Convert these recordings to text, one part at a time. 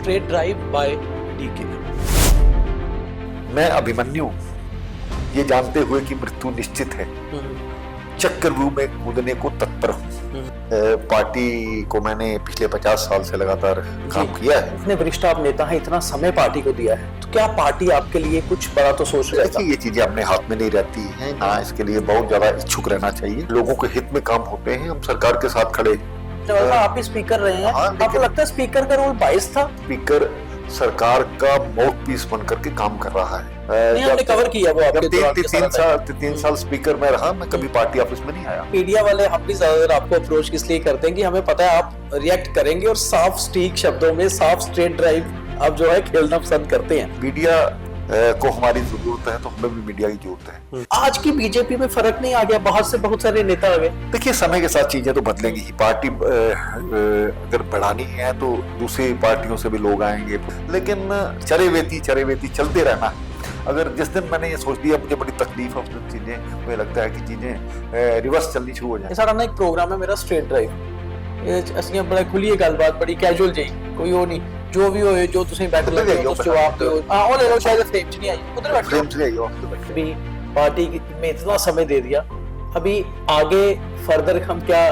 Straight drive by DK. मैं अभिमन्यु ये जानते हुए कि मृत्यु निश्चित है चक्रव्यूह में कूदने को तत्पर हूँ। पार्टी को मैंने पिछले 50 साल से लगातार काम किया है। इतने वरिष्ठ आप नेता हैं, इतना समय पार्टी को दिया है, तो क्या पार्टी आपके लिए कुछ बड़ा तो सोच रही है? देखिए, ये चीजें अपने हाथ में नहीं रहती हैं, ना इसके लिए बहुत ज्यादा इच्छुक रहना चाहिए। लोगों के हित में काम होते हैं, हम सरकार के साथ खड़े। आप ही स्पीकर रहे हैं, आपको लगता है स्पीकर का रोल बाइस था? स्पीकर सरकार का माउथ पीस बनकर के काम कर रहा है। हमने कवर किया वो आपके तीन साल स्पीकर में रहा, मैं कभी पार्टी ऑफिस में नहीं आया। मीडिया वाले हम भी ज्यादातर आपको अप्रोच इसलिए करते हैं कि हमें पता है आप रिएक्ट करेंगे और साफ स्टीक शब्दों में साफ स्ट्रेट ड्राइव आप जो है खेलना पसंद करते हैं। मीडिया को हमारी जरूरत है तो हमें भी मीडिया की जरूरत है। आज की बीजेपी में फर्क नहीं आ गया? बाहर से बहुत सारे नेता आ गए। देखिए, समय के साथ चीजें तो बदलेंगी ही। पार्टी अगर बढ़ानी है तो दूसरी पार्टियों से भी लोग आएंगे, लेकिन चरेवेती चलते रहना। अगर जिस दिन मैंने ये सोच लिया मुझे बड़ी तकलीफ है, उस दिन चीजें मुझे लगता है कि चीजें रिवर्स चलनी शुरू हो जाए। सारा ना एक प्रोग्राम है मेरा स्ट्रेट ड्राइव, ये बड़ा खुली गलबात, बड़ी कैजुअल जी, कोई वो नहीं, जो भी हो जो तुम बैठे लगे हो जवाब दो। हां, वो ले लो, शायद फ्रेम च नहीं आई, उधर बैठ फ्रेम से आइए। अभी पार्टी में इतना समय दे दिया, अभी आगे फर्दर हम क्या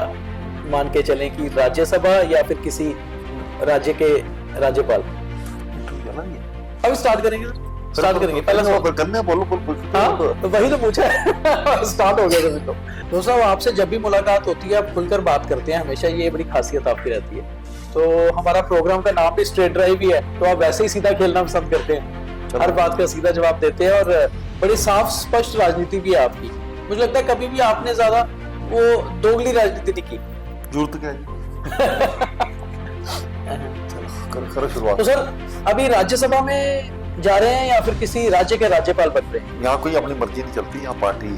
मान के चलें कि राज्यसभा या फिर किसी राज्य के राज्यपाल? अभी स्टार्ट करेंगे पहले तो वही तो पूछा है। स्टार्ट हो गया तो दोस्तों, आपसे जब भी मुलाकात होती है आप खुलकर बात करते हैं, हमेशा ये बड़ी खासियत आपकी रहती है। तो हमारा प्रोग्राम का नाम भी स्ट्रेट ड्राइव ही है, तो आप वैसे ही सीधा खेलना पसंद करते हैं, हर बात का सीधा जवाब देते हैं और बड़ी साफ स्पष्ट राजनीति भी है आपकी। मुझे लगता है कभी भी आपने ज्यादा वो दोगली राजनीति नहीं की। जरूरत क्या है? करो शुरुआत। तो सर, अभी राज्यसभा में जा रहे हैं या फिर किसी राज्य के राज्यपाल बन रहे हैं? यहाँ कोई अपनी मर्जी नहीं चलती, यहाँ पार्टी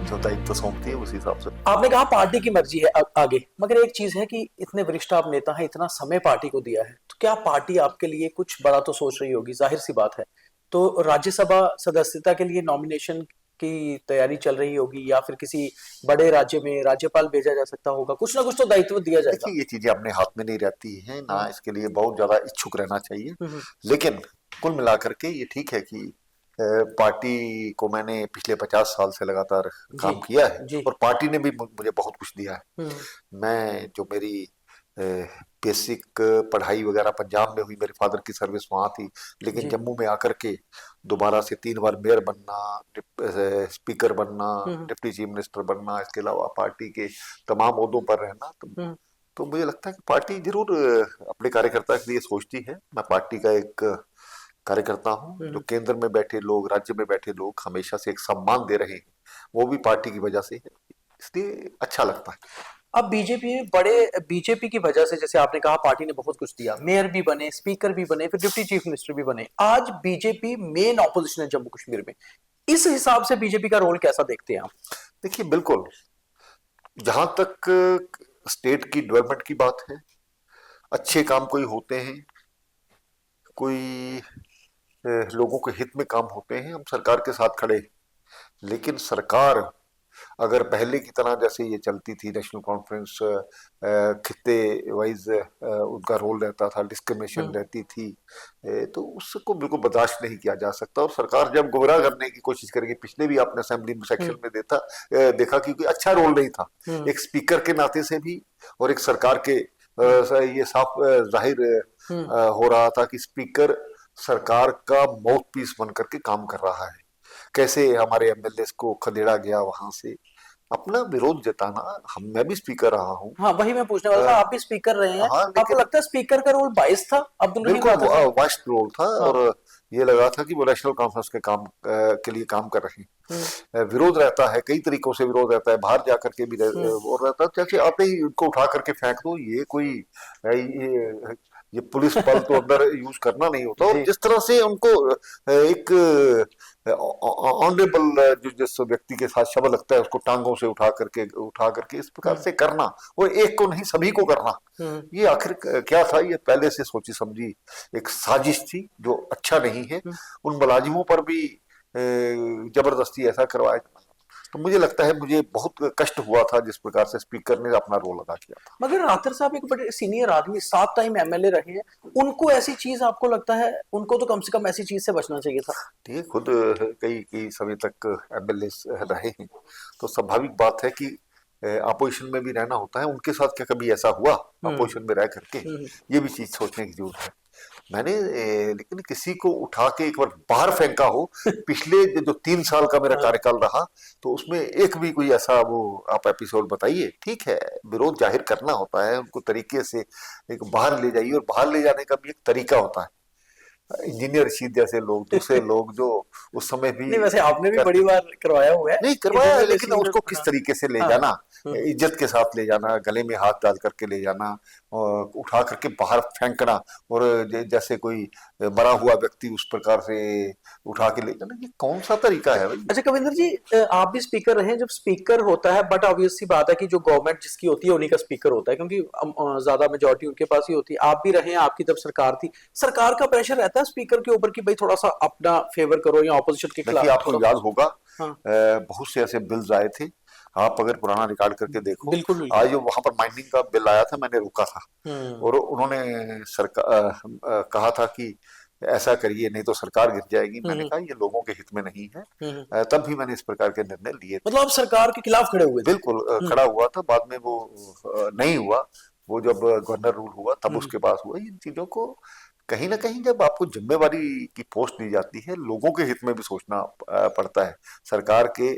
जो दायित्व सौंपती है उसी हिसाब से। आपने कहा पार्टी की मर्जी है आगे, मगर एक चीज है कि इतने वरिष्ठ आप नेता हैं, इतना समय पार्टी को दिया है, तो क्या पार्टी आपके लिए कुछ बड़ा तो सोच रही होगी, जाहिर सी बात है। तो राज्यसभा सदस्यता के लिए नॉमिनेशन की तैयारी चल रही होगी या फिर किसी बड़े राज्य में राज्यपाल भेजा जा सकता होगा, कुछ ना कुछ तो दायित्व दिया जाएगा। देखिए, ये चीजें अपने हाथ में नहीं रहती हैं, ना इसके लिए बहुत ज्यादा इच्छुक रहना चाहिए। लेकिन कुल मिलाकर के ये ठीक है कि पार्टी को मैंने पिछले 50 साल से लगातार काम किया है और पार्टी ने भी मुझे बहुत कुछ दिया है। मैं जो मेरी बेसिक पढ़ाई वगैरह पंजाब में हुई, मेरे फादर की सर्विस वहां थी, लेकिन जम्मू में आकर के दोबारा से 3 बार मेयर बनना, स्पीकर बनना, डिप्टी चीफ मिनिस्टर बनना, इसके अलावा पार्टी के तमाम ओहदों पर रहना, तो मुझे लगता है कि पार्टी जरूर अपने कार्यकर्ता के लिए सोचती है। मैं पार्टी का एक कार्यकर्ता हूँ। जो केंद्र में बैठे लोग, राज्य में बैठे लोग हमेशा से एक सम्मान दे रहे हैं, वो भी पार्टी की वजह से है, इसलिए अच्छा लगता है। अब बीजेपी की वजह से, जैसे आपने कहा पार्टी ने बहुत कुछ दिया, मेयर भी बने, स्पीकर भी बने, फिर डिप्टी चीफ मिनिस्टर भी बने, आज बीजेपी मेन ऑपोजिशन है जम्मू कश्मीर में। इस हिसाब से बीजेपी का रोल कैसा देखते हैं आप? देखिए, बिल्कुल, जहां तक स्टेट की डेवलपमेंट की बात है, अच्छे काम कोई होते हैं, कोई लोगों के हित में काम होते हैं, हम सरकार के साथ खड़े। लेकिन सरकार अगर पहले की तरह जैसे ये चलती थी, नेशनल कॉन्फ्रेंस खित्ते वाइज उनका रोल रहता था, डिस्क्रिमिनेशन रहती थी, तो उसको बिल्कुल बर्दाश्त नहीं किया जा सकता। और सरकार जब गुमराह करने की कोशिश करेगी, पिछले भी आपने असेंबली सेक्शन में देखा कि अच्छा रोल नहीं था, एक स्पीकर के नाते से भी और एक सरकार के ये साफ जाहिर हो रहा था कि स्पीकर सरकार का माउथ पीस बन करके काम कर रहा है। कैसे हमारे एमएलए को खदेड़ा गया, वहां से अपना विरोध जताना। मैं भी स्पीकर रहा हूँ। हाँ, वही मैं पूछने वाला था, आप भी स्पीकर रहे हैं। हाँ, आपको लगता है स्पीकर का रोल बाइस था? बिल्कुल वास्ट रोल था। हाँ। और ये लगा था कि वो नेशनल कॉन्फ्रेंस के काम के लिए काम कर रहे हैं। विरोध रहता है, कई तरीकों से विरोध रहता है, बाहर जाकर के भी वो रहता है, जैसे आते ही उनको उठा करके फेंक दो, ये कोई ये पुलिस बल तो अंदर यूज करना नहीं होता। और जिस तरह से उनको एक ऑनरेबल जिस व्यक्ति के साथ शब्द लगता है उसको टांगों से उठा करके इस प्रकार से करना, और एक को नहीं सभी को करना, ये आखिर क्या था? ये पहले से सोची समझी एक साजिश थी जो अच्छा नहीं है। उन मुलाजिमों पर भी जबरदस्ती ऐसा करवाया। तो मुझे लगता है मुझे बहुत कष्ट हुआ था जिस प्रकार से स्पीकर ने अपना रोल अदा किया था। मगर राठौर साहब एक बड़े सीनियर आदमी, 7 टाइम एमएलए रहे हैं, उनको ऐसी चीज आपको लगता है, उनको तो कम से कम ऐसी चीज से बचना चाहिए था? ठीक है, खुद कई कई समय तक एमएलए रहे हैं, तो स्वाभाविक बात है कि अपोजिशन में भी रहना होता है। उनके साथ क्या कभी ऐसा हुआ अपोजिशन में रह करके? ये भी चीज सोचने की जरूरत है। मैंने लेकिन किसी को उठा के एक बार बाहर फेंका हो, पिछले जो 3 साल का मेरा कार्यकाल रहा, तो उसमें एक भी कोई ऐसा वो आप एपिसोड बताइए। ठीक है, विरोध जाहिर करना होता है, उनको तरीके से एक बाहर ले जाइए, और बाहर ले जाने का भी एक तरीका होता है। इंजीनियर रशीद जैसे लोग, दूसरे लोग जो उस समय भी नहीं, वैसे आपने भी बड़ी बार करवाया हुआ है। नहीं करवाया, इंजीनियर लेकिन रशीद उसको ने- किस हाँ, तरीके से ले हाँ, जाना, इज्जत के साथ ले जाना, गले में हाथ डाल करके ले जाना, और उठा करके बाहर फेंकना, और जैसे कोई मरा हुआ व्यक्ति उस प्रकार से उठा के ले जाना, ये कौन सा तरीका है भाई? अच्छा कविंदर जी, आप भी स्पीकर रहे हैं। जब स्पीकर होता है, बट ऑब्वियस सी बात है कि जो गवर्नमेंट जिसकी होती है उन्हीं का स्पीकर होता है, क्योंकि ज्यादा मेजोरिटी उनके पास ही होती है। आप भी रहे हैं, आपकी जब सरकार थी, सरकार का प्रेशर रहता है स्पीकर के ऊपर कि भाई थोड़ा सा अपना फेवर करो या ऑपोजिशन के देखिए, खिलाफ आपको करो। याद होगा हाँ, बहुत से ऐसे बिल्स आए थे। आप अगर पुराना रिकॉर्ड करके देखो, बिल्कुल बिल्कुल। आज जो वहां पर माइनिंग का बिल आया था, मैंने रोका था, हम्म और उन्होंने सरकार कहा था कि ऐसा करिए नहीं तो सरकार गिर जाएगी। मैंने हम्म कहा ये लोगों के हित में नहीं है। हम्म। तब भी मैंने इस प्रकार के निर्णय लिए थे। मतलब आप सरकार के खिलाफ खड़े हुए थे? बिल्कुल खड़ा हुआ था। बाद में वो नहीं हुआ। वो जब गवर्नर रूल हुआ तब हम्म। उसके पास हुआ। इन चीजों को कहीं ना कहीं जब आपको जिम्मेवारी की पोस्ट दी जाती है, लोगों के हित में भी सोचना पड़ता है। सरकार के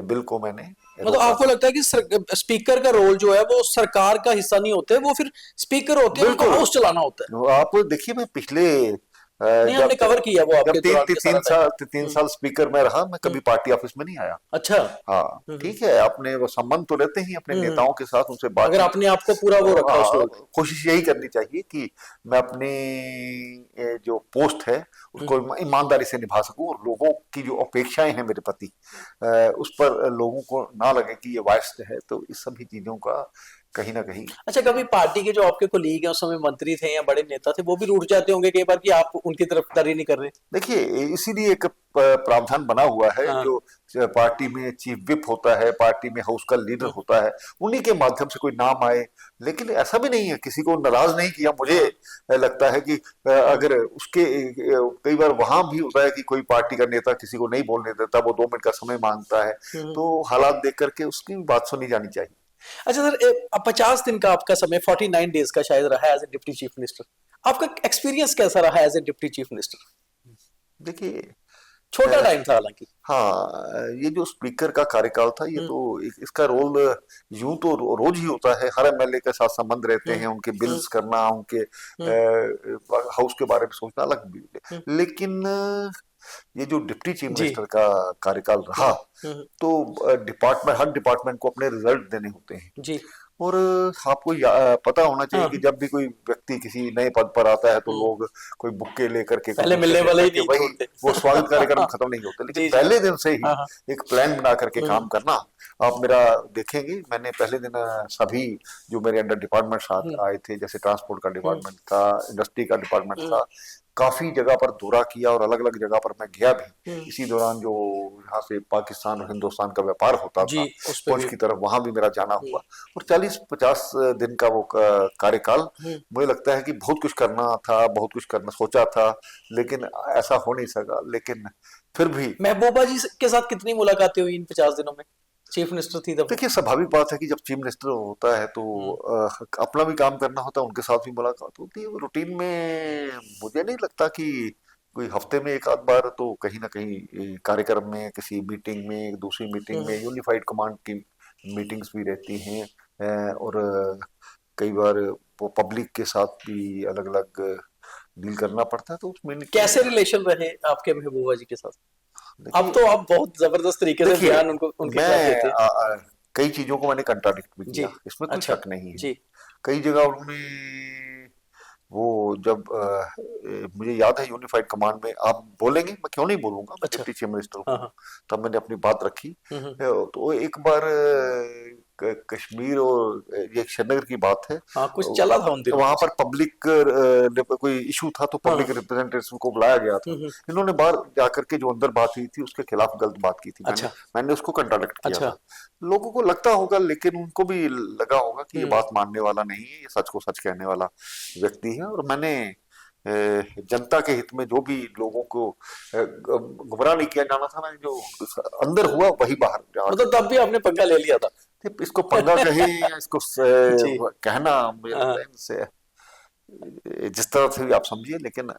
बिल को मैंने मतलब रोका आपको था। लगता है कि स्पीकर का रोल जो है वो सरकार का हिस्सा नहीं होते, वो फिर स्पीकर होते हैं, उनको बिल्कुल, हाउस चलाना होता है? आप देखिए, मैं पिछले नहीं, जब हमने कवर किया वो जब आपके तीन दौरान तीन के तीन सारा टाइम। साल तीन साल स्पीकर में रहा, मैं कभी हम्म। पार्टी ऑफिस में नहीं आया। अच्छा। हाँ, ठीक है, अपने वो संबंध तो रहते ही अपने हम्म। नेताओं के साथ, उनसे अगर बातचीत। आपने आपको पूरा वो रखा उस रोल में। कोशिश यही करनी चाहिए कि मैं अपनी जो पोस्ट है उसको ईमानदारी से निभा सकूं, और लोगों की जो अपेक्षाएं हैं मेरे प्रति, उस पर लोगों को ना लगे कि ये वाइस्ड है। तो इस सभी चीजों का कहीं ना कहीं। अच्छा, कभी पार्टी के जो आपके कोलीग हैं, उस समय मंत्री थे या बड़े नेता थे, वो भी रूठ जाते होंगे कई बार कि आप उनकी तरफदारी नहीं कर रहे? देखिए, इसीलिए एक प्रावधान बना हुआ है, हाँ। जो पार्टी में चीफ विप होता है, पार्टी में हाउस का लीडर होता है, उन्हीं के माध्यम से कोई नाम आए। लेकिन ऐसा भी नहीं है, किसी को नाराज नहीं किया। मुझे लगता है कि अगर उसके कई बार वहां भी होता है कि कोई पार्टी का नेता किसी को नहीं बोलने देता, वो 2 मिनट का समय मांगता है, तो हालात देख करके उसकी बात सुनी जानी चाहिए। अच्छा सर, 50 दिन का आपका समय, 49 डेज का शायद रहा है as a deputy chief minister. आपका एक्सपीरियंस कैसा रहा as a deputy chief minister? देखिए, छोटा टाइम था हालांकि। हाँ, ये जो स्पीकर का कार्यकाल था, ये तो इसका रोल यूं तो रोज ही होता है। हर एमएलए के साथ संबंध रहते हैं, उनके बिल्स करना, उनके हाउस के बारे में सोचना अलग भी है। लेकिन ये जो डिप्टी चीफ जी। मिनिस्टर का कार्यकाल रहा, तो डिपार्टमेंट, हर डिपार्टमेंट को अपने रिजल्ट देने होते हैं। जी। और आपको पता होना चाहिए हाँ। कि जब भी कोई व्यक्ति किसी नए पद पर आता है, तो लोग कोई बुक्के लेकर के, कोई पहले बुक्के मिलने वाले ही लेकर के, नहीं वही छोड़ते। वो स्वागत कार्यक्रम खत्म नहीं होते। लेकिन जी जी। पहले दिन से ही हाँ हाँ। एक प्लान बना करके काम करना। आप मेरा देखेंगे, मैंने पहले दिन सभी जो मेरे अंडर डिपार्टमेंट साथ आए थे, जैसे ट्रांसपोर्ट का डिपार्टमेंट था, इंडस्ट्री का डिपार्टमेंट था, काफी जगह पर दौरा किया, और अलग अलग जगह पर मैं गया भी। इसी दौरान जो यहाँ से पाकिस्तान और हिंदुस्तान का व्यापार होता जी, था, उस पे फौज भी। की तरफ, वहां भी मेरा जाना हुआ। और 40-50 दिन का वो कार्यकाल, मुझे लगता है कि बहुत कुछ करना था, बहुत कुछ करना सोचा था, लेकिन ऐसा हो नहीं सका। लेकिन फिर भी महबूबा जी के साथ कितनी मुलाकातें हुई इन 50 दिनों में? चीफ मिनिस्टर थी तब। देखिए, स्वाभाविक बात है कि जब चीफ मिनिस्टर होता है तो अपना भी काम करना होता है, उनके साथ भी मुलाकात होती है रूटीन में। मुझे नहीं लगता कि कोई हफ्ते में एक आध बार तो कहीं ना कहीं कार्यक्रम में, किसी मीटिंग में, एक दूसरी मीटिंग में, यूनिफाइड कमांड की मीटिंग्स भी रहती हैं। और कई बार वो पब्लिक के साथ भी अलग अलग डील करना पड़ता है, तो उसमें कैसे रिलेशन रहे आपके महबूबा जी के साथ? अब देखिए, तो आप बहुत जबरदस्त तरीके से देखिए, बयान उनको उनके खिलाफ मैं देते हैं। कई चीजों को मैंने कंट्राडिक्ट भी जी। किया, इसमें कोई अच्छा। शक नहीं है। जी। कई जगह उन्होंने वो जब मुझे याद है यूनिफाइड कमांड में, आप बोलेंगे, मैं क्यों नहीं बोलूंगा, मैं अच्छा। डिप्टी चीफ मिनिस्टर हाँ हूँ, हाँ। तब मैंने अपनी बात रखी। हम्म। तो एक बार कश्मीर और ये श्रीनगर की बात है। हाँ, कुछ चला था उन दिनों। वहां पर पब्लिक कोई इशू था तो हाँ। पब्लिक रिप्रेजेंटेटिव को बुलाया गया था। हम्म। इन्होंने बाहर जाकर के जो अंदर बात हुई थी उसके खिलाफ गलत बात की थी। मैंने अच्छा। मैंने उसको कंट्राडिक्ट किया अच्छा। था। लोगों को लगता होगा, लेकिन उनको भी लगा होगा कि ये हम्म। बात मानने वाला नहीं है, ये सच को सच कहने वाला व्यक्ति है। और मैंने जनता के हित में जो भी लोगों को गुमराह नहीं किया जाना था, मैंने जो अंदर हुआ वही बाहर जाकर मतलब तब भी आपने पंगा ले लिया था। इसको पंगा कहे या इसको जी। कहना, मुझे हाँ। लगता है इनसे जिस तरह से भी आप समझिए, लेकिन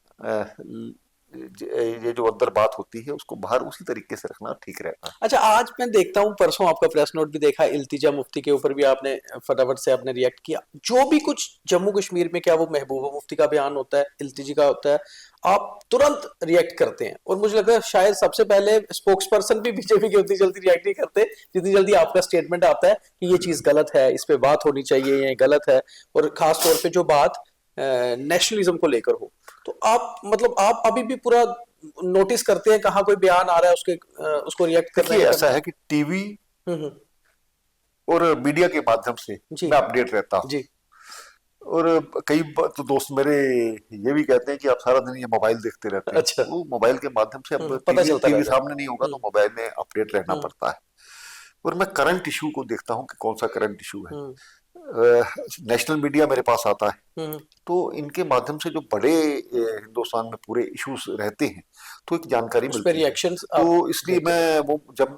ये जो अंदर बात होती है उसको बाहर उसी तरीके से रखना ठीक रहता है। अच्छा, आज मैं देखता हूँ, परसों आपका प्रेस नोट भी देखा, इल्तिजा मुफ्ती के ऊपर भी आपने फटाफट से आपने रिएक्ट किया। जो भी कुछ जम्मू कश्मीर में, क्या वो महबूबा मुफ्ती का बयान होता है, इल्तिजी का होता है, आप तुरंत रिएक्ट करते हैं। और मुझे लगता है शायद सबसे पहले स्पोक्स पर्सन भी बीजेपी के उतनी जल्दी रिएक्ट नहीं करते जितनी जल्दी आपका स्टेटमेंट आता है कि ये चीज गलत है, इस पे बात होनी चाहिए, ये गलत है। और खास तौर पे जो बात नेशनलिज्म को लेकर हो, तो आप मतलब आप अभी भी पूरा नोटिस करते हैं कहाँ कोई बयान आ रहा है, उसको रिएक्ट कर रहे देखिए, हैं ऐसा है कि टीवी हम्म। और मीडिया के माध्यम से जी। मैं अपडेट रहता हूँ। जी। और कई तो दोस्त मेरे ये भी कहते हैं कि आप सारा दिन ये मोबाइल देखते रहते हैं। अच्छा। वो मोबाइल के माध्यम से, अब पता टीवी चलता टीवी रहता सामने नहीं होगा है। तो मोबाइल में अपडेट रहना हम्म। पड़ता है। और मैं करंट इशू को देखता हूँ कि कौन सा करंट इशू है। हम्म। नेशनल मीडिया मेरे पास आता है, हम्म। तो इनके माध्यम से जो बड़े हिंदुस्तान में पूरे इश्यूज रहते हैं तो एक जानकारी उस पे मिलती है। रिएक्शंस तो आप इसलिए देते हैं। मैं वो जब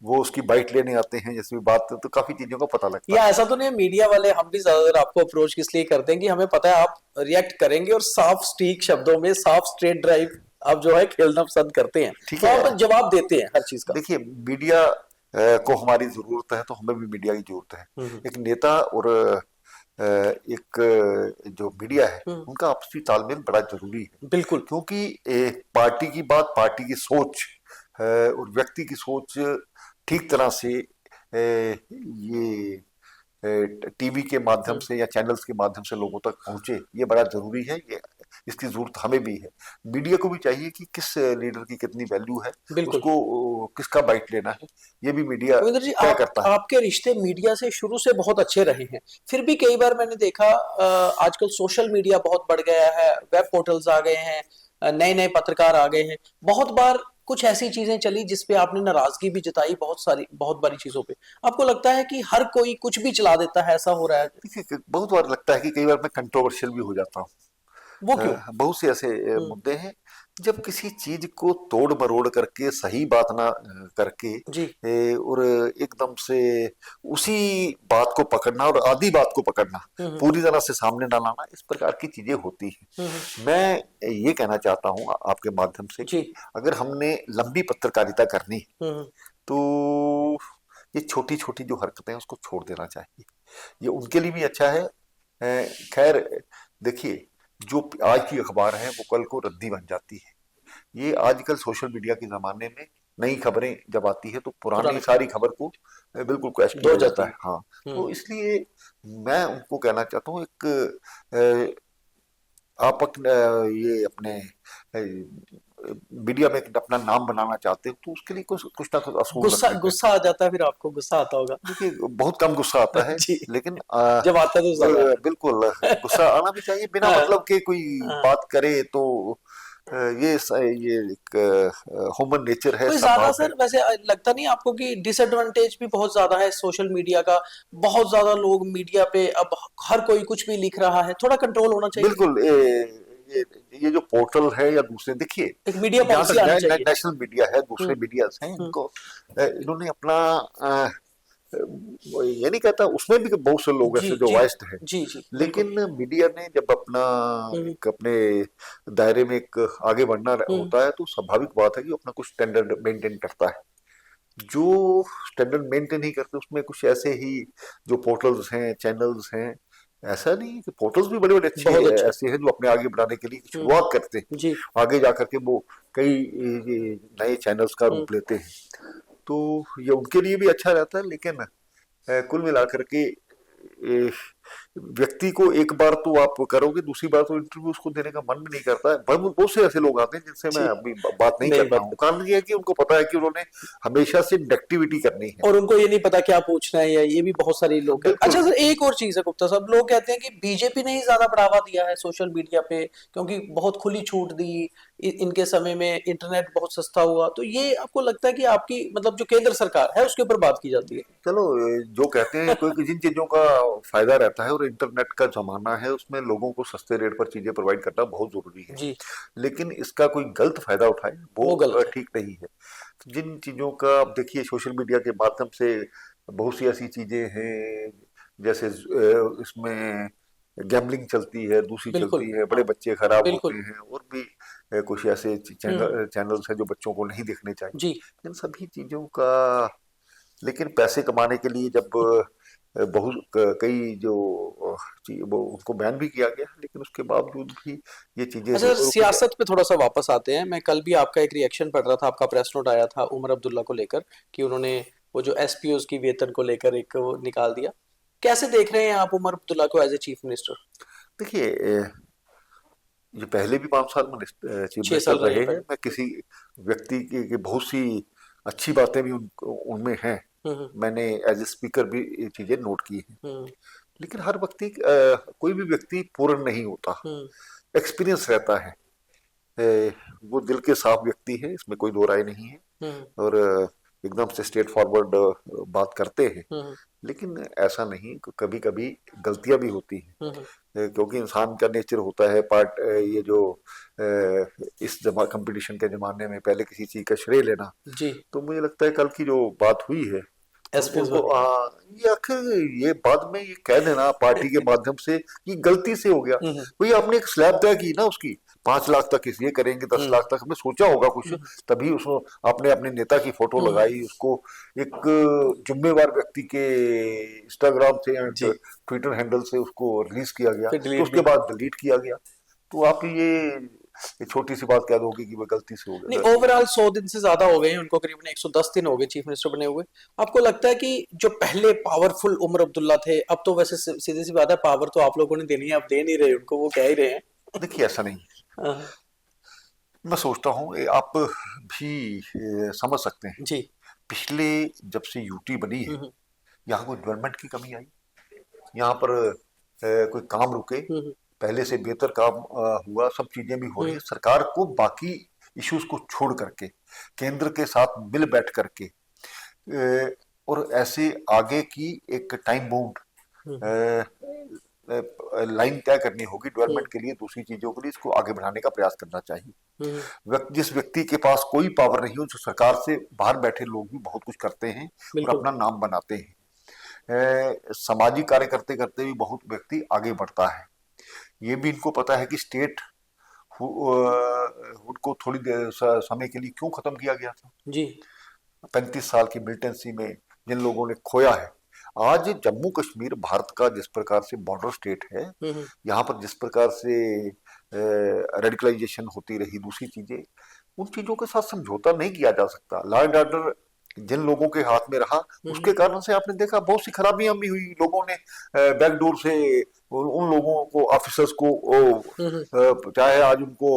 वो उसकी बाइट लेने आते हैं जैसे भी बात, तो काफी चीजों का पता लगता या है। ऐसा तो नहीं है, मीडिया वाले हम भी ज्यादातर आपको अप्रोच किस लिए करते हैं कि हमें पता है आप रिएक्ट करेंगे और साफ स्टीक शब्दों में, साफ स्ट्रेट ड्राइव आप जो है खेलना पसंद करते हैं, ठीक तो है। आप जवाब देते हैं हर चीज का। देखिए, मीडिया को हमारी जरूरत है तो हमें भी मीडिया की जरूरत है। हम्म। एक नेता और एक जो मीडिया है हम्म। उनका आपसी तालमेल बड़ा जरूरी है। बिल्कुल। क्योंकि पार्टी की बात, पार्टी की सोच और व्यक्ति की सोच ठीक तरह से ये टीवी के माध्यम से या चैनल्स के माध्यम से लोगों तक पहुंचे, ये बड़ा जरूरी है। ये इसकी जरूरत हमें भी है। मीडिया को भी चाहिए कि किस लीडर की कितनी वैल्यू है, बिल्कुल। उसको किसका बाइट लेना है, ये भी मीडिया रविंद्र जी, तय आप करता है। आपके रिश्ते मीडिया से शुरू से बहुत अच्छे रहे हैं, फिर भी कई बार मैंने देखा आजकल सोशल मीडिया बहुत बढ़ गया है, वेब पोर्टल्स आ गए हैं, नए नए पत्रकार आ गए हैं। बहुत बार कुछ ऐसी चीजें चली जिसपे आपने नाराजगी भी जताई, बहुत बारी चीजों पे। आपको लगता है कि हर कोई कुछ भी चला देता है, ऐसा हो रहा है? देखिए, बहुत बार लगता है कि कई बार मैं कंट्रोवर्शियल भी हो जाता हूँ। वो क्यों? बहुत से ऐसे हम्म। मुद्दे हैं जब किसी चीज को तोड़ मरोड़ करके सही बात ना करके जी। और एकदम से उसी बात को पकड़ना और आधी बात को पकड़ना, हम्म। पूरी तरह से सामने ना लाना, इस प्रकार की चीजें होती हैं। मैं ये कहना चाहता हूँ आपके माध्यम से जी। कि अगर हमने लंबी पत्रकारिता करनी है हम्म। तो ये छोटी छोटी जो हरकतें हैं उसको छोड़ देना चाहिए। ये उनके लिए भी अच्छा है। खैर, देखिए, जो आज की अखबार है वो कल को रद्दी बन जाती है। ये आजकल सोशल मीडिया के जमाने में नई खबरें जब आती है तो पुरानी पुराने सारी खबर को बिल्कुल क्वेश्चन धो किया जाती जाता है। है। हाँ, हम्म। तो इसलिए मैं उनको कहना चाहता हूँ, एक आप ये अपने मीडिया में अपना नाम बनाना चाहते हो तो उसके लिए कुछ कुछ ना कुछ असूल गुस्सा रखने चाहिए। गुस्सा आ जाता है, फिर आपको गुस्सा आता होगा। देखिए, बहुत कम गुस्सा आता है, जी। लेकिन जब आता है तो ज्यादा आता बिल्कुल गुस्सा आना भी चाहिए। बिना है। हाँ। मतलब के कोई हाँ। बात करे तो ये एक ह्यूमन नेचर है, कोई ज्यादा स्वभाव है। सर वैसे लगता नहीं आपको कि डिसएडवांटेज भी बहुत ज्यादा है सोशल मीडिया का? बहुत ज्यादा लोग मीडिया पे, अब हर कोई कुछ भी लिख रहा है, थोड़ा कंट्रोल होना चाहिए। बिल्कुल। ये ये जो पोर्टल है या दूसरे, देखिए, एक मीडिया जहां पॉलिसी तक आनी चाहिए। नेशनल मीडिया है, दूसरे हम्म। मीडियाज हैं, हम्म। इनको इन्होंने अपना ये नहीं कहता, उसमें भी बहुत से लोग जी। ऐसे जो जी। वाइस्ड हैं। जी। जी बिल्कुल। लेकिन मीडिया ने जब अपना हम्म। एक अपने दायरे में एक आगे बढ़ना हम्म। होता है तो स्वाभाविक बात है कि वो अपना कुछ स्टैंडर्ड मेंटेन करता है। जो स्टैंडर्ड मेंटेन नहीं करते उसमें कुछ ऐसे ही जो पोर्टल्स हैं, चैनल्स हैं, ऐसा नहीं है कि पोर्टल्स भी बड़े बड़े अच्छे बहुत अच्छे। ऐसे हैं जो अपने आगे बढ़ाने के लिए हम्म। शुरुआत करते हैं। जी। आगे जाकर के वो कई ये नए चैनल्स का हम्म। रूप लेते हैं, तो ये उनके लिए भी अच्छा रहता है। लेकिन कुल मिलाकर के व्यक्ति को एक बार तो आप करोगे, दूसरी बार तो इंटरव्यू उसको देने का मन भी नहीं करता है। बहुत से ऐसे लोग आते हैं जिनसे मैं जी अभी बात नहीं नहीं करता बात हूँ। करते। कारण ये है कि उनको पता है कि उन्होंने हमेशा से एक्टिविटी करनी है। और उनको ये नहीं पता क्या पूछना है, या ये भी बहुत सारे लोग हैं। बिल्कुल। अच्छा सर, एक और चीज है गुप्ता साहब, लोग कहते हैं कि बीजेपी ने ही ज्यादा बढ़ावा दिया है सोशल मीडिया पे, क्योंकि बहुत खुली छूट दी, इनके समय में इंटरनेट बहुत सस्ता हुआ। तो ये आपको लगता है कि आपकी मतलब जो केंद्र सरकार है उसके ऊपर बात की जाती चलो, जो कहते हैं कोई जिन चीजों का फायदा रहता है, और इंटरनेट का जमाना है, उसमें लोगों को सस्ते रेट पर चीजें प्रोवाइड करना बहुत जरूरी है? है। जी, लेकिन इसका कोई गलत फायदा उठाए वो वो गलत है। ठीक नहीं है। तो जिन चीजों का आप देखिए, सोशल मीडिया के माध्यम से बहुत सी ऐसी चीजें हैं, जैसे इसमें गैम्बलिंग चलती है, दूसरी बिल्कुल। चलती है, बड़े बच्चे खराब होते बिल्कुल। हैं, और भी कुछ ऐसे हम्म। चैनल्स हैं जो बच्चों को नहीं देखने चाहिए। जी। इन सभी चीजों का, लेकिन पैसे कमाने के लिए जब कई जो वो उनको बैन भी किया गया, लेकिन उसके बावजूद भी ये चीजें अच्छा, रुक जा। सियासत पे थोड़ा सा वापस आते हैं। मैं कल भी आपका एक रिएक्शन पढ़ रहा था, आपका प्रेस नोट आया था उमर अब्दुल्ला को लेकर, कि उन्होंने वो जो एसपीओज की वेतन को लेकर एक वो निकाल दिया। कैसे देख रहे हैं आप उमर अब्दुल्ला को एज ए चीफ मिनिस्टर? देखिए, ये पहले भी 5 साल चीफ 6 साल मिनिस्टर रहे रहे हैं हैं। पहले। मैं किसी व्यक्ति की बहुत सी अच्छी बातें भी उनमें हैं। हम्म। मैंने एज ए स्पीकर भी ये चीजें नोट की हैं। हम्म। लेकिन हर व्यक्ति, कोई भी व्यक्ति पूर्ण नहीं होता। हम्म। एक्सपीरियंस रहता है। वो दिल के साफ व्यक्ति है, इसमें कोई दो राय नहीं है। हम्म। और एकदम से स्ट्रेट फॉरवर्ड बात करते हैं। हम्म। लेकिन ऐसा नहीं, कभी कभी गलतियां भी होती हैं। हम्म। क्योंकि इंसान का नेचर होता है, ये जो इस कंपटीशन के जमाने में पहले किसी चीज का श्रेय लेना। जी। तो मुझे लगता है कल की जो बात हुई है, एसपीओज उनको वाली। ये आखिर ये बाद में ये कह देना पार्टी के माध्यम से कि गलती से हो गया। हम्म। भाई, आपने एक स्लैब तय की ना उसकी, 5 लाख तक इसलिए करेंगे, 10 लाख तक, हमने सोचा होगा कुछ, हम्म। तभी उसको आपने अपने नेता की फोटो हम्म। लगाई, उसको एक जिम्मेवार व्यक्ति के इंस्टाग्राम से एंड जी। ट्विटर हैंडल से उसको रिलीज किया गया, फिर तो डिलीट उसके भी। बाद डिलीट किया गया। तो आप ये छोटी सी बात कह दोगे कि वो गलती से हो नहीं, गया। ओवरऑल 100 दिन से ज्यादा हो गए हैं उनको, करीबन 110 दिन हो गए चीफ मिनिस्टर बने हुए। आपको लगता है कि जो पहले पावरफुल उमर अब्दुल्ला थे, अब तो वैसे सीधी सी बात है, पावर तो आप लोगों ने देनी है, अब दे नहीं रहे उनको, वो कह ही रहे हैं। देखिए, ऐसा नहीं है। हाँ। मैं सोचता हूँ आप भी समझ सकते हैं। जी। पिछले जब से यूटी बनी है, हम्म। यहाँ कोई डेवलपमेंट की कमी आई, यहाँ पर कोई काम रुके, हम्म। पहले से बेहतर काम हुआ, सब चीजें भी हो रही हम्म। है। सरकार को बाकी इश्यूज को छोड़ करके केंद्र के साथ मिल बैठ करके और ऐसे आगे की एक टाइम बाउंड हम्म। लाइन तय करनी होगी हम्म। डेवलपमेंट के लिए, दूसरी चीजों के लिए, इसको आगे बढ़ाने का प्रयास करना चाहिए। हम्म। जिस व्यक्ति के पास कोई पावर नहीं हो, जो सरकार से बाहर बैठे लोग भी बहुत कुछ करते हैं और बिल्कुल। अपना नाम बनाते हैं। सामाजिक कार्य करते करते भी बहुत व्यक्ति आगे बढ़ता है। ये भी इनको पता है कि स्टेट उनको थोड़ी देर समय के लिए क्यों खत्म किया गया था। जी। 35 साल की मिलिटेंसी में जिन लोगों ने खोया है, आज जम्मू कश्मीर भारत का जिस प्रकार से बॉर्डर स्टेट है, हम्म। यहाँ पर जिस प्रकार से रेडिकलाइजेशन होती रही, दूसरी चीजें, उन चीजों के साथ समझौता नहीं किया जा सकता। लॉ एंड ऑर्डर जिन लोगों के हाथ में रहा, हम्म। उसके कारण से आपने देखा बहुत सी खराबियां भी हुई। लोगों ने बैकडोर से उन लोगों को, ऑफिसर्स को हम्म। चाहे आज उनको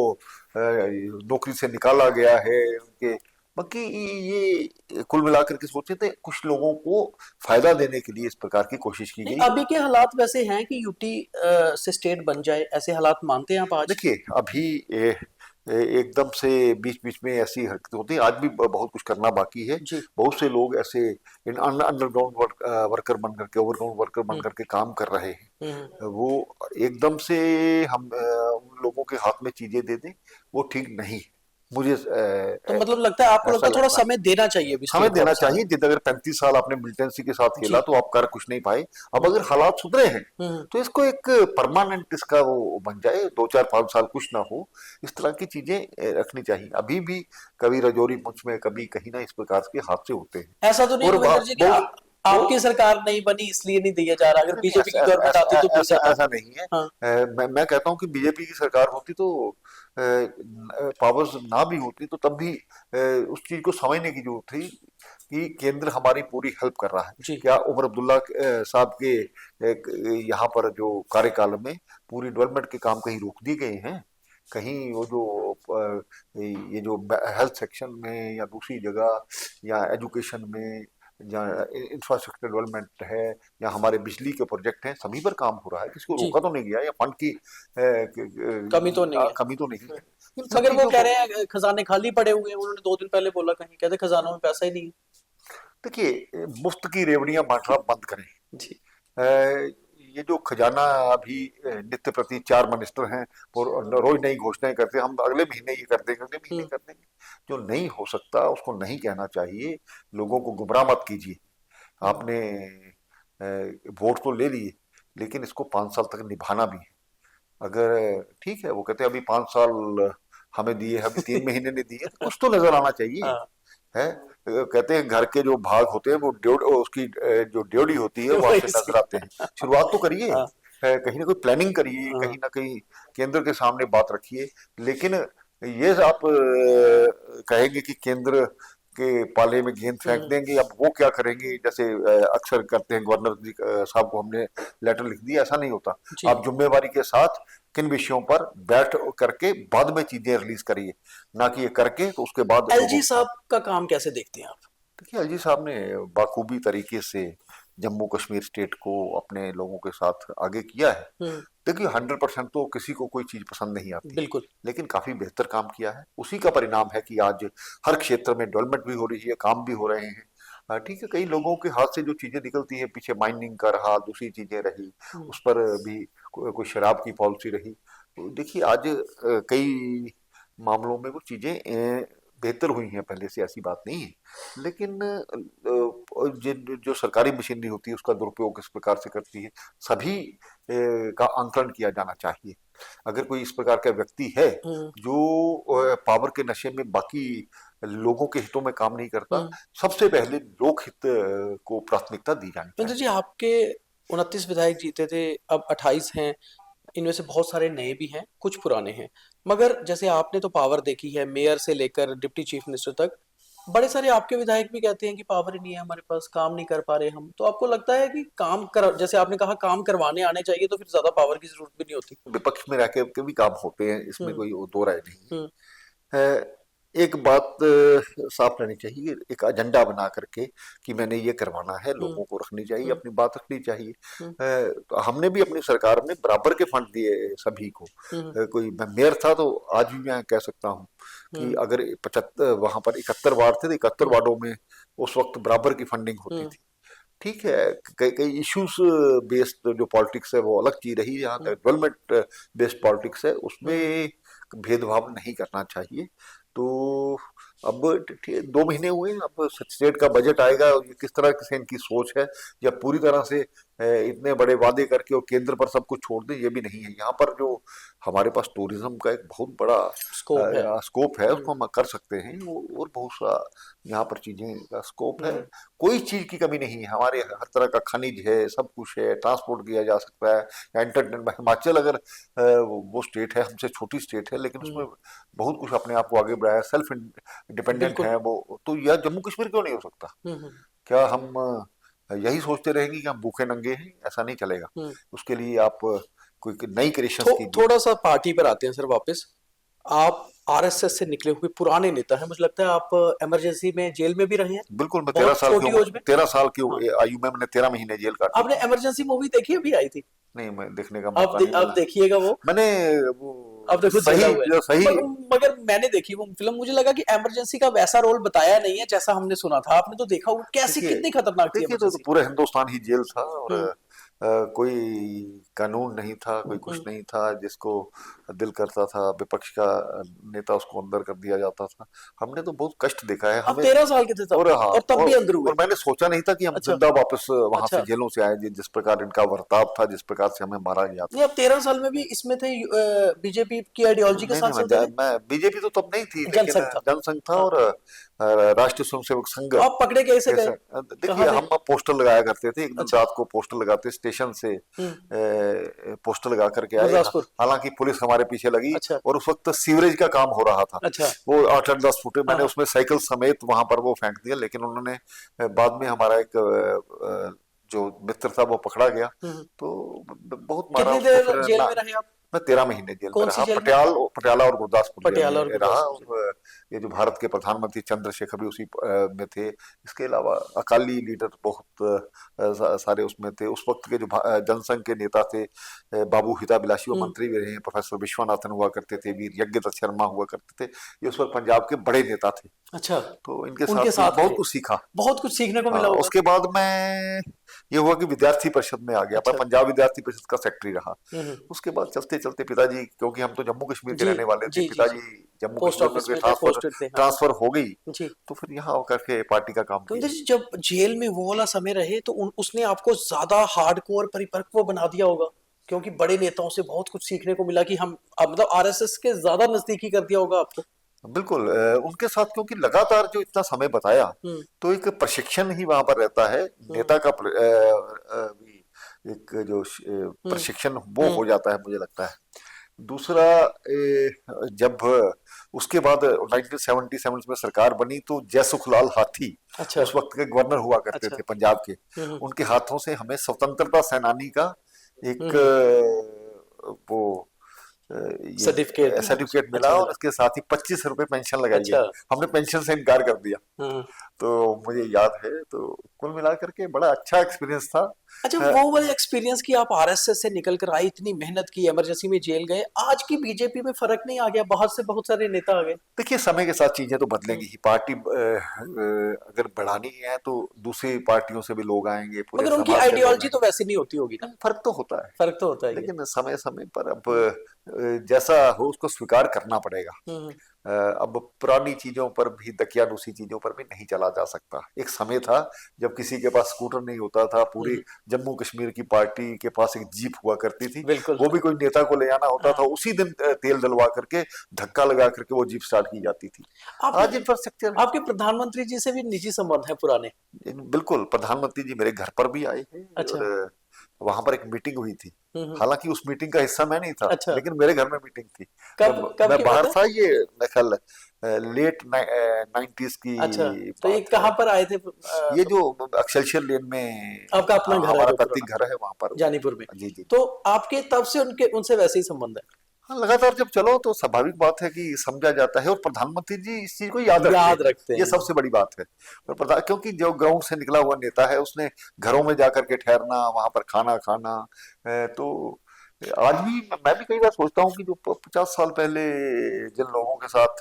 नौकरी से निकाला गया है उनके। बाकी ये कुल मिलाकर के सोचे थे, कुछ लोगों को फायदा देने के लिए इस प्रकार की कोशिश की नहीं, गई। अभी के हालात वैसे हैं कि यूटी से स्टेट बन जाए, ऐसे हालात मानते हैं आप आज? देखिए, अभी एकदम से बीच बीच में ऐसी हरकतें होती हैं, आज भी बहुत कुछ करना बाकी है। जी। बहुत से लोग ऐसे अंडरग्राउंड वर्कर बन करके, ओवरग्राउंड वर्कर बन हम्म। करके काम कर रहे हैं। हम्म। वो एकदम से हम उन लोगों के हाथ में चीजें दे दें, वो ठीक नहीं है। मुझे तो मतलब लगता है, आपको ऐसा लगता है थोड़ा लगता है। समय देना चाहिए अभी समय स्टेट को देना वापस आने चाहिए। जिद अगर 35 साल आपने मिलिटेंसी के साथ में? खेला जी। तो आप कर कुछ नहीं पाए। अब हम्म। अगर हालात सुधरे हैं, हम्म। तो इसको एक परमानेंट इसका वो बन जाए, 2 4 5 साल कुछ ना हो, इस तरह की चीजें रखनी चाहिए। अभी भी कभी रजौरी मुंच में, कभी कहीं ना, इस प्रकार के हादसे होते हैं। ऐसा तो नहीं और रविंदर जी कि बहुत आपकी सरकार नहीं बनी इसलिए नहीं दिया जा रहा, अगर नहीं, बीजेपी की गवर्नमेंट आती तो मिल ऐसा जाता? ऐसा नहीं है। हाँ। मैं कहता हूँ कि बीजेपी की सरकार होती तो पावर्स ना भी होती तो तब भी उस चीज को समझने की जरूरत थी कि केंद्र हमारी पूरी हेल्प कर रहा जी। है। क्या उमर अब्दुल्ला साहब के यहाँ पर जो कार्यकाल में पूरी डेवलपमेंट के काम कहीं रोक दिए गए हैं? कहीं वो जो ये जो हेल्थ सेक्शन में या दूसरी जगह या एजुकेशन में या इंफ्रास्ट्रक्चर डेवलपमेंट है या हमारे बिजली के प्रोजेक्ट हैं, सभी पर काम हो रहा है। किसी को जी। रोका तो नहीं गया, या फंड की कमी तो नहीं है। कमी तो नहीं है। इन सब मगर वो चीजों कह को रहे हैं खजाने खाली पड़े हुए हैं, उन्होंने 2 दिन पहले बोला, कहीं कहते खजानों में पैसा ही नहीं है। देखिए, मुफ्त की रेवड़ियां बांटना बंद करें। जी। अ, ये जो खजाना अभी नित्य प्रति 4 मिनिस्टर हैं और रोज नई घोषणाएं करते हैं, हम अगले महीने ये कर देंगे, अगले महीने कर देंगे। जो नहीं हो सकता उसको नहीं कहना चाहिए। लोगों को गुमराह मत कीजिए। आपने वोट तो ले लिए, लेकिन इसको 5 साल तक निभाना भी है। अगर ठीक है, वो कहते हैं अभी 5 साल हमें दिए, अभी 3 महीने ने दिए, तो कुछ तो नजर आना चाहिए। हाँ। है, कहते हैं घर के जो भाग होते हैं वो उसकी जो ड्योढ़ी होती है वहां से नजर आते हैं। शुरुआत तो करिए। हाँ। कहीं ना कोई प्लानिंग करिए, हाँ। कहीं ना कहीं केंद्र के सामने बात रखिए। लेकिन ये आप कहेंगे कि केंद्र के पाले में गेंद फेंक देंगे, अब वो क्या करेंगे, जैसे अक्सर करते हैं। गवर्नर जी साहब को हमने लेटर लिख दिया, ऐसा नहीं होता। जी। आप जिम्मेवारी के साथ किन विषयों पर बैठ करके बाद में चीजें रिलीज करिए, ना कि ये करके तो उसके बाद एलजी साहब का काम कैसे देखते हैं आप? देखिए, एलजी साहब ने बाखूबी तरीके से जम्मू कश्मीर स्टेट को अपने लोगों के साथ आगे किया है। देखिए, 100% तो किसी को कोई चीज पसंद नहीं आती, बिल्कुल। लेकिन काफी बेहतर काम किया है। उसी का परिणाम है कि आज हर क्षेत्र में डेवलपमेंट भी हो रही है, काम भी हो रहे हैं। ठीक है, कई लोगों के हाथ से जो चीजें निकलती है, पीछे माइनिंग का रहा, दूसरी चीजें रही, उस पर भी कोई शराब की पॉलिसी रही। तो देखिए, आज कई मामलों में वो चीजें बेहतर हुई हैं पहले से, ऐसी बात नहीं है। लेकिन जो सरकारी मशीनरी होती है उसका दुरुपयोग किस प्रकार से करती है, सभी का आंकलन किया जाना चाहिए। अगर कोई इस प्रकार का व्यक्ति है जो पावर के नशे में बाकी लोगों के हितों में काम नहीं करता, सबसे पहले लोकहित को प्राथमिकता दी जानी मंत्री चाहिए। जी, आपके 29 विधायक जीते थे, अब 28 हैं। इनमें से बहुत सारे नए भी हैं, कुछ पुराने हैं। मगर जैसे आपने तो पावर देखी है, मेयर से लेकर डिप्टी चीफ मिनिस्टर तक। बड़े सारे आपके विधायक भी कहते हैं कि पावर ही नहीं है हमारे पास, काम नहीं कर पा रहे हम। तो आपको लगता है कि काम कर, जैसे आपने कहा काम करवाने आने चाहिए, तो फिर ज्यादा पावर की जरूरत भी नहीं होती? विपक्ष में रह के भी काम होते हैं, इसमें कोई दो राय नहीं हम्म। है। एक बात साफ रहनी चाहिए, एक एजेंडा बना करके कि मैंने ये करवाना है, लोगों को रखनी चाहिए, अपनी बात रखनी चाहिए। तो हमने भी अपनी सरकार में बराबर के फंड दिए सभी को। कोई मैं मेयर था तो आज भी मैं कह सकता हूँ कि अगर 75 वहां पर 71 वार्ड थे तो 71 वार्डों में उस वक्त बराबर की फंडिंग होती थी। ठीक है, कई कई इश्यूज बेस्ड जो पॉलिटिक्स है वो अलग चीज रही, जहाँ तक डेवलपमेंट बेस्ड पॉलिटिक्स है उसमें भेदभाव नहीं करना चाहिए। तो अब 2 महीने हुए हैं, अब स्टेट का बजट आएगा, ये किस तरह से इनकी सोच है, या पूरी तरह से इतने बड़े वादे करके और केंद्र पर सब कुछ छोड़ दें, ये भी नहीं है। यहाँ पर जो हमारे पास टूरिज्म का एक बहुत बड़ा स्कोप है उसको हम कर सकते हैं, और बहुत सा यहाँ पर चीजें का स्कोप है। कोई चीज की कमी नहीं है, हमारे हर तरह का खनिज है, सब कुछ है, ट्रांसपोर्ट किया जा सकता है, एंटरटेनमेंट। हिमाचल अगर वो स्टेट है, हमसे छोटी स्टेट है, लेकिन उसमें बहुत कुछ अपने आप को आगे बढ़ाया, सेल्फ डिपेंडेंट है वो। तो यह जम्मू कश्मीर क्यों नहीं हो सकता? क्या हम यही सोचते रहेंगे कि हम भूखे नंगे हैं? ऐसा नहीं चलेगा। उसके लिए आप कोई नई क्रिएशन कीजिए। थोड़ा सा पार्टी पर आते हैं सर वापस। आप आरएसएस से निकले हुए पुराने नेता हैं, मुझे लगता है आप इमरजेंसी में जेल में भी रहे हैं। बिल्कुल, मैं 13 साल की आयु में मैंने 13 महीने जेल काटी। आपने इमरजेंसी मूवी देखी? अभी आई थी? नहीं, मैं देखने का मौका नहीं मिला। अब देखिएगा वो। मैंने वो अब देखो सही मगर मैंने देखी वो फिल्म, मुझे लगा कि इमरजेंसी का वैसा रोल बताया नहीं है जैसा हमने सुना था। आपने तो देखा होगा कैसी कितनी खतरनाक थी। तो पूरा हिंदुस्तान ही जेल था, और कोई कानून नहीं था, कोई कुछ नहीं था। जिसको दिल करता था विपक्ष का नेता उसको अंदर कर दिया जाता था। हमने तो बहुत कष्ट देखा है। हम 13 साल के थे तब, और तब भी अंदर हुए। और मैंने सोचा नहीं था कि हम जिंदा वापस वहां से जेलों से आए, जिस प्रकार इनका बर्ताव था, जिस प्रकार से हमें मारा गया था। अब 13 साल में भी इसमें थे, बीजेपी की आइडियोलॉजी के साथ चलते थे। मैं बीजेपी तो तब नहीं थी, जनसंघ था और राष्ट्रीय स्वयंसेवक संघ। आप पकड़े कैसे गए? देखिए, हम पोस्टर लगाया करते थे, एक दिन रात को पोस्टर लगाते, स्टेशन स्टेशन से हम्म। पोस्टर लगा करके आए। गुरदासपुर। हालांकि पुलिस हमारे पीछे लगी अच्छा। और उस वक्त सीवरेज का काम हो रहा था। अच्छा। वो 8-10 फुट हाँ मैंने हाँ। उसमें साइकिल समेत वहां पर वो फेंक दिया, लेकिन उन्होंने बाद में हमारा एक जो मित्र था वो पकड़ा गया, हम्म। तो बहुत मारा कितनी उसको देर फिर जेल ना। में रहे आप? मैं 13 महीने जेल में कौन सी रहा, जेल में? पटियाला और गुरदासपुर जेल पटियाला और में रहा। गुरदासपुर जेल। और ये जो भारत के प्रधानमंत्री चंद्रशेखर भी उसी में थे। इसके अलावा अकाली लीडर बहुत सारे उसमें थे। उस वक्त के जो जनसंघ के नेता थे, बाबू हिताभिलाषी, वो मंत्री भी रहे हैं। प्रोफेसर विश्वनाथन हुआ करते थे, वीर यज्ञदत्त शर्मा हुआ करते थे। ये उस वक्त पंजाब के बड़े नेता थे। अच्छा। तो इनके उनके साथ भी साथ बहुत थे, कुछ सीखा। बहुत कुछ सीखने को हाँ, मिला होगा। उसके बाद मैं ये हुआ कि विद्यार्थी परिषद में आ गया, पर अच्छा। पंजाब विद्यार्थी परिषद का सेक्रेटरी रहा। हम्म। उसके बाद चलते चलते पिताजी, क्योंकि हम तो जम्मू कश्मीर के जी रहने वाले थे, जी जी जी। पिताजी जम्मू पोस्ट कश्मीर में ऑफिस उनके में थे, ट्रांसफर पोस्टेड थे, हाँ। ट्रांसफर हो गई। जी। तो फिर यहाँ होकर के पार्टी का काम कविंदर किया। जी, जब जेल में वो वाला समय रहे तो उसने आपको ज्यादा हार्डकोर परिपक्व बना दिया होगा, क्योंकि बड़े नेताओं से बहुत कुछ सीखने को मिला कि हम अब मतलब आरएसएस के ज्यादा नजदीकी कर दिया होगा आपको। बिल्कुल, उनके साथ क्योंकि लगातार जो इतना समय बताया, हम्म। तो एक प्रशिक्षण ही वहां पर रहता है। हम्म। नेता का भी एक जो हम्म। प्रशिक्षण वो हम्म। हो जाता है, मुझे लगता है। दूसरा, जब उसके बाद 1977 में सरकार बनी, तो जयसुखलाल हाथी अच्छा। उस वक्त के गवर्नर हुआ करते अच्छा। थे पंजाब के। हम्म। उनके हाथों से हमें स्वतंत्रता सेनानी का एक हम्म। वो सर्टिफिकेट ये मिला उसे। सर्टिफिकेट मिला, अच्छा और मिला। उसके साथ ही 25 रुपए पेंशन लगाई अच्छा। गई। हमने पेंशन से इनकार कर दिया। हाँ। तो मुझे याद है, तो कुल मिला करके बड़ा अच्छा एक्सपीरियंस था। अच्छा, अ, वो वाला एक्सपीरियंस कि आप आरएसएस से निकल कर आए, इतनी मेहनत की, इमरजेंसी में जेल गए, आज की बीजेपी में फर्क नहीं आ गया? बाहर से बहुत सारे नेता आ गए। देखिए, समय के साथ चीजें तो हम्म। बदलेंगी ही। पार्टी अगर बढ़ानी है तो दूसरी पार्टियों से भी लोग आएंगे, पूरे मगर उनकी समाज से लोग आइडियोलॉजी तो आएंगे। वैसी नहीं होती होगी ना। फर्क तो होता है, फर्क तो होता ही है। लेकिन समय समय पर अब हम्म। जैसा हो उसको स्वीकार करना पड़ेगा। हम्म। अब पुरानी चीजों पर भी, दकियानूसी चीजों पर भी नहीं चला जा सकता। एक समय था जब किसी के पास स्कूटर नहीं होता था, पूरी हम्म। जम्मू कश्मीर की पार्टी के पास एक जीप हुआ करती थी। बिल्कुल। वो भी कोई नेता को ले जाना होता था, हाँ। उसी दिन तेल डलवा करके, धक्का लगा करके वो जीप स्टार्ट की जाती थी। आपके आज इंफ्रास्ट्रक्चर है। आपके प्रधानमंत्री जी से भी निजी संबंध है पुराने? बिल्कुल, प्रधानमंत्री जी मेरे घर पर भी आए हैं, अच्छा। और वहां पर एक मीटिंग हुई थी। हम्म। हालांकि उस मीटिंग का हिस्सा मैं नहीं था, अच्छा। लेकिन मेरे घर में मीटिंग थी। कब कब मैं की बात बाहर है? था, ये मेरे ख्याल लेट 90s की अच्छा। तो ये बात है। कहाँ पर आए थे ये जो एक्सेलशियर लेन में आपका अपना घर है हमारा जो पुराना, पैतृक घर है, वहां पर। जानीपुर में? जी जी। तो आपके तब से उनके उनसे वैसे ही संबंध है? हाँ, लगातार जब चलो तो स्वाभाविक बात है कि समझा जाता है, और प्रधानमंत्री जी इस चीज को याद रखते याद हैं। रखते ये हैं। सबसे बड़ी बात है। और क्योंकि जो ग्राउंड से निकला हुआ नेता है, उसने घरों में जाकर के ठहरना, वहां पर खाना खाना। तो आज भी मैं भी कई बार सोचता हूँ कि जो 50 साल पहले जिन लोगों के साथ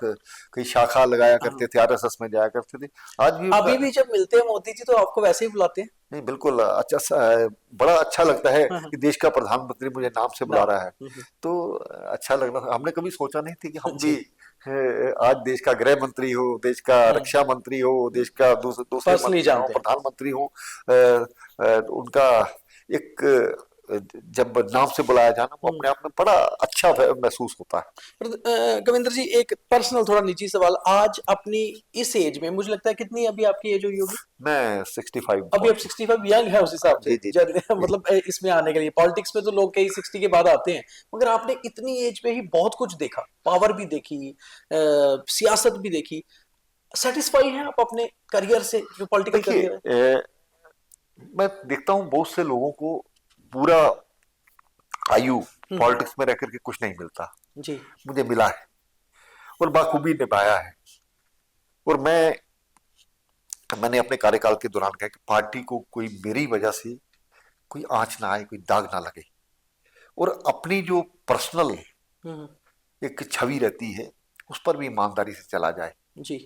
कई शाखा लगाया हाँ। करते थे, आरएसएस में जाया करते थे, आज भी अभी उनका। भी जब मिलते हैं मोदी जी तो आपको वैसे ही बुलाते हैं? नहीं, बिल्कुल अच्छा बड़ा अच्छा लगता है हाँ हाँ। कि देश का प्रधानमंत्री मुझे नाम से बुला नाम। रहा है। तो अच्छा लग रहा था। हमने कभी सोचा नहीं थी कि हम भी जी। आज देश का गृह मंत्री हो, देश का हम्म। रक्षा मंत्री हो, देश का दूसरे पर्सनली मंत्री हो, जानते हैं। प्रधानमंत्री हो। उनका एक जब नाम से बुलाया जाना, वो हम्म। अपने आप में बड़ा अच्छा महसूस होता है। कविंद्र जी, एक पर्सनल थोड़ा निजी सवाल, आज अपनी इस एज में, मुझे लगता है, कितनी अभी आपकी एज हुई होगी? मैं 65 अभी आप पहुंच चुका 65 यंग है उस हिसाब हूं। से, जी जी जब जी। मतलब इसमें आने के लिए, पॉलिटिक्स में तो लोग कई 60 के बाद आते हैं, मगर आपने इतनी एज में ही बहुत कुछ देखा, पावर भी देखी, सियासत भी देखी। सेटिस्फाई हैं आप अपने करियर से, जो पॉलिटिकल देखिए, करियर है? मैं देखता हूँ बहुत से लोगों को पूरा आयु हम्म। पॉलिटिक्स में रह करके कुछ नहीं मिलता। जी। मुझे मिला है, और बाखूबी निभाया है। और मैंने अपने कार्यकाल के दौरान कहा कि पार्टी को कोई मेरी वजह से कोई आंच ना आए, कोई दाग ना लगे, और अपनी जो पर्सनल हम्म। एक छवि रहती है, उस पर भी ईमानदारी से चला जाए। जी।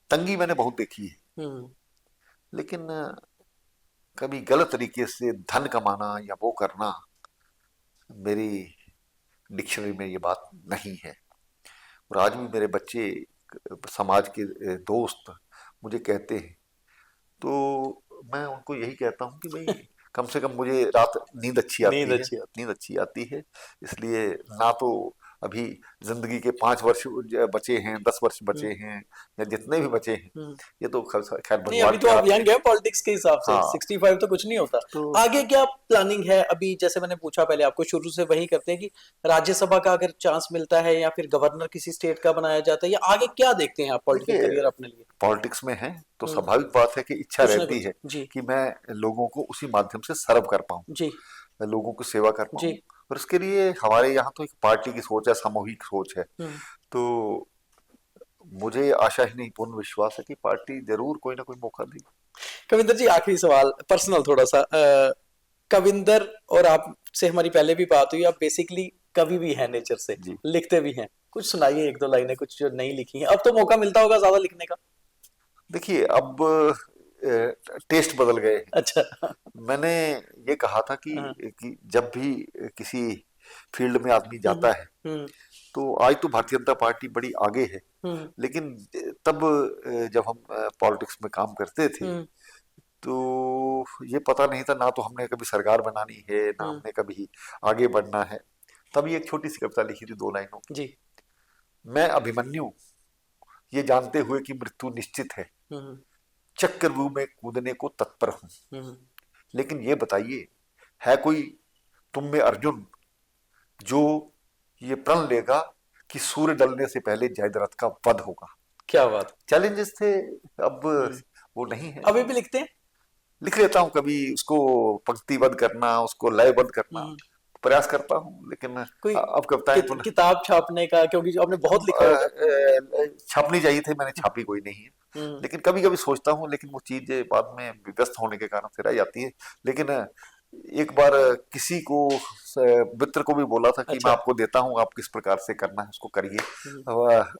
तंगी मैंने बहुत देखी है, हम्म। लेकिन कभी गलत तरीके से धन कमाना या वो करना, मेरी डिक्शनरी में ये बात नहीं है। और आज भी मेरे बच्चे, समाज के दोस्त मुझे कहते हैं, तो मैं उनको यही कहता हूँ कि भाई, कम से कम मुझे रात नींद अच्छी आती नींद है, अच्छी आती नींद अच्छी आती है। इसलिए ना तो अभी जिंदगी के 5 वर्ष बचे हैं, 10 वर्ष बचे हैं, या जितने भी बचे हैं, ये तो खैर नहीं, भगवान अभी तो के आप हाथ में। यंग है पॉलिटिक्स के हिसाब से, हाँ 65 तो कुछ नहीं होता। तो आगे क्या प्लानिंग है? अभी जैसे मैंने पूछा पहले आपको, शुरू से वही करते हैं कि राज्यसभा का अगर चांस मिलता है या फिर गवर्नर किसी स्टेट का बनाया जाता है, या आगे क्या देखते हैं आप पॉलिटिकल देखिए, करियर अपने लिए? पॉलिटिक्स में है तो स्वाभाविक बात है कि इच्छा कुछ ना रहती कुछ। है जी कि मैं लोगों को उसी माध्यम से सर्व कर पाऊं, जी मैं लोगों की सेवा कर पाऊं। जी। और इसके लिए हमारे यहाँ तो एक पार्टी की सोच है, सामूहिक सोच है। तो मुझे आशा ही नहीं, पूर्ण विश्वास है कि पार्टी जरूर कोई ना कोई मौका देगी। कविंदर जी, आखिरी सवाल पर्सनल थोड़ा सा। कविंदर और आप से हमारी पहले भी बात हुई, आप बेसिकली कवि भी हैं नेचर से, जी लिखते भी हैं। कुछ सुनाइए, एक दो लाइनें कुछ जो नहीं लिखी हैं। अब तो मौका मिलता होगा ज्यादा लिखने का। देखिए, अब टेस्ट बदल गए हैं। अच्छा। मैंने ये कहा था हाँ। कि जब भी किसी फील्ड में आदमी हम्म जाता है, हम्म तो आज तो भारतीय जनता पार्टी बड़ी आगे है, हम्म लेकिन तब जब हम पॉलिटिक्स में काम करते थे, हम्म तो ये पता नहीं था, ना तो हमने कभी सरकार बनानी है, ना हम्म, हमने कभी आगे बढ़ना है। तभी एक छोटी सी कविता लिखी थी 2 लाइनों की। जी। मैं अभिमन्यु, ये जानते हुए कि मृत्यु निश्चित है, हम्म चक्रव्यूह में कूदने को तत्पर हूं। हम्म लेकिन ये बताइए, है कोई तुम में अर्जुन जो ये प्रण लेगा कि सूर्य डलने से पहले जयद्रथ का वध होगा? क्या बात। चैलेंजेस थे, अब हम्म, वो नहीं है। अभी भी लिखते हैं? लिख लेता हूँ, कभी उसको पंक्तिबद्ध करना, उसको लयबद्ध करना हम्म, प्रयास करता हूँ, लेकिन कोई अब कविताएं पुनः किताब छापने का, क्योंकि आपने बहुत लिखा होगा। छापनी चाहिए थे, मैंने छापी कोई नहीं है। हम्म लेकिन कभी कभी सोचता हूँ, लेकिन वो चीज बाद में व्यस्त होने के कारण से रह जाती है। लेकिन एक बार किसी को, मित्र को भी बोला था कि मैं अच्छा। आपको देता हूँ, आप किस प्रकार से करना है उसको करिए। हम्म,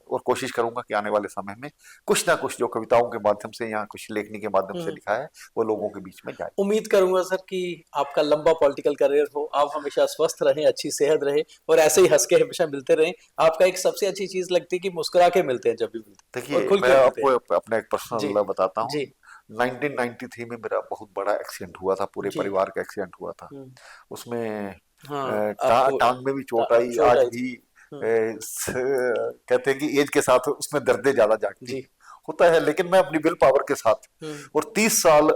और कोशिश करूंगा कि आने वाले समय में कुछ ना कुछ जो कविताओं के माध्यम से या कुछ लेखनी के माध्यम से हम्म। लिखा है, वो लोगों के बीच में जाए। उम्मीद करूंगा सर कि आपका लंबा पॉलिटिकल करियर हो, आप हमेशा स्वस्थ रहें, अच्छी सेहत रहे, और ऐसे ही हंस के हमेशा मिलते रहें। आपका एक सबसे अच्छी चीज लगती है कि मुस्कुरा के मिलते हैं जब भी मिलते हैं, और देखिए, खुल मैं के मिलते आपको हैं। अपना एक जी पर्सनल बताता हूँ। जी 1993 में मेरा बहुत बड़ा एक्सीडेंट हुआ था, पूरे जी। परिवार का एक्सीडेंट हुआ था। हम्म, उसमें हाँ, आपको टांग में भी चोट आई, चोट आज आई थी। भी हम्म, कहते हैं कि एज के साथ उसमें दर्दें ज्यादा जागती जी। हैं। होता है, लेकिन मैं अपनी विल पावर के साथ, हम्म और 30 साल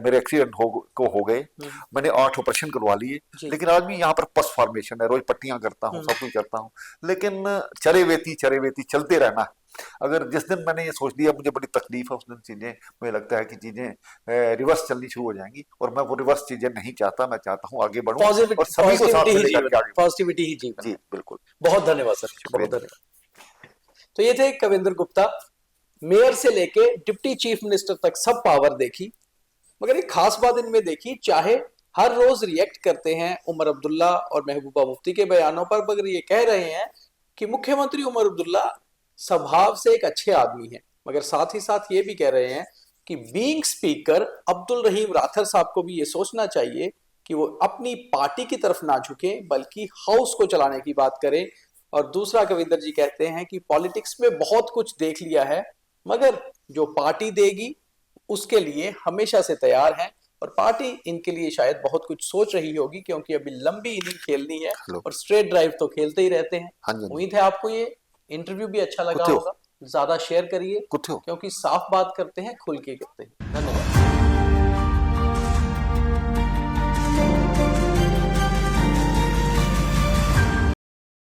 मेरे एक्सीडेंट हो गए। हम्म, मैंने 8 ऑपरेशन करवा लिए, जी। लेकिन आज भी यहाँ पर पस फॉर्मेशन है, रोज पट्टियां करता हूँ, सब कुछ करता हूँ। लेकिन चरे वेती चलते रहना है। अगर जिस दिन मैंने ये सोच लिया मुझे बड़ी तकलीफ है, उस दिन चीजें, मुझे लगता है कि चीजें रिवर्स चलनी शुरू हो जाएंगी, और मैं वो रिवर्स चीजें नहीं चाहता। मैं चाहता हूँ आगे बढ़ूं और सभी को साथ में लेकर के आगे बढ़ूं। पॉजिटिविटी ही जीवन जी है। बिल्कुल। बहुत धन्यवाद सर, बहुत शुक्रिया। धन्यवाद। तो ये थे कविंदर गुप्ता। मेयर से लेके डिप्टी चीफ मिनिस्टर तक सब पावर देखी, मगर एक खास बात इनमें देखी, चाहे हर रोज रिएक्ट करते हैं उमर अब्दुल्ला और महबूबा मुफ्ती के बयानों पर, मगर ये कह रहे हैं कि मुख्यमंत्री उमर अब्दुल्ला स्वभाव से एक अच्छे आदमी हैं, मगर साथ ही साथ ये भी कह रहे हैं कि बीइंग स्पीकर अब्दुल रहीम राठर साहब को भी ये सोचना चाहिए कि वो अपनी पार्टी की तरफ ना झुके, बल्कि हाउस को चलाने की बात करें। और दूसरा, कविंदर जी कहते हैं कि पॉलिटिक्स में बहुत कुछ देख लिया है, मगर जो पार्टी देगी उसके लिए हमेशा से तैयार हैं, और पार्टी इनके लिए शायद बहुत कुछ सोच रही होगी, क्योंकि अभी लंबी इनिंग खेलनी है, हेलो। और स्ट्रेट ड्राइव तो खेलते ही रहते हैं। हाँ जी, हाँ जी। उम्मीद है आपको ये इंटरव्यू भी अच्छा लगा कुत्ते हो, होगा। ज्यादा शेयर करिए, कुत्ते हो। क्योंकि साफ बात करते हैं, खुल के करते हैं। धन्यवाद।